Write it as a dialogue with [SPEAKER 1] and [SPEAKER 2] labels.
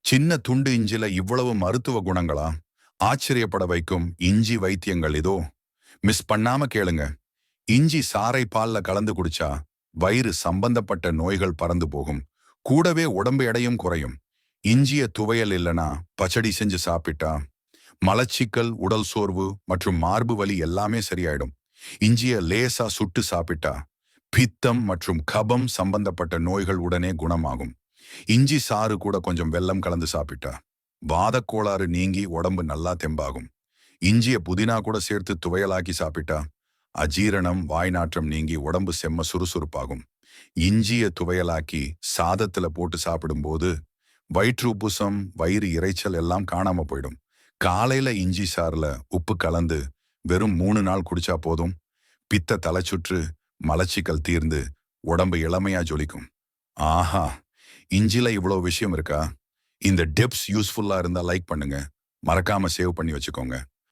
[SPEAKER 1] சின்ன துண்டு இஞ்சில இவ்வளவு மருத்துவ குணங்களா? ஆச்சரியப்பட வைக்கும் இஞ்சி வைத்தியங்கள் இதோ. மிஸ் பண்ணாம கேளுங்க. இஞ்சி சாறை பால்ல கலந்து குடிச்சா வயிறு சம்பந்தப்பட்ட நோய்கள் பறந்து போகும். கூடவே உடம்பு எடையும் குறையும். இஞ்சிய துவையல் இல்லனா பச்சடி செஞ்சு சாப்பிட்டா மலச்சிக்கல், உடல் சோர்வு மற்றும் மார்பு வலி எல்லாமே சரியாயிடும். இஞ்சிய லேசா சுட்டு சாப்பிட்டா பித்தம் மற்றும் கபம் சம்பந்தப்பட்ட நோய்கள் உடனே குணமாகும். இஞ்சி சாறு கூட கொஞ்சம் வெல்லம் கலந்து சாப்பிட்டா வாதக்கோளாறு நீங்கி உடம்பு நல்லா தெம்பாகும். இஞ்சிய புதினா கூட சேர்த்து துவையலாக்கி சாப்பிட்டா அஜீரணம், வாய்நாற்றம் நீங்கி உடம்பு செம்ம சுறுசுறுப்பாகும். இஞ்சிய துவையலாக்கி சாதத்துல போட்டு சாப்பிடும்போது வயிற்று உப்புசம், வயிறு இரைச்சல் எல்லாம் காணாம போயிடும். காலையில இஞ்சி சாறுல உப்பு கலந்து வெறும் 3 நாள் குடிச்சா போதும். பித்த தலைச்சுற்று, மலச்சிக்கல் தீர்ந்து உடம்பு இளமையா ஜொலிக்கும். ஆஹா, இஞ்சில இவ்வளவு விஷயம் இருக்கா? இந்த டிப்ஸ் யூஸ்ஃபுல்லா இருந்தா லைக் பண்ணுங்க. மறக்காம சேவ் பண்ணி வச்சுக்கோங்க.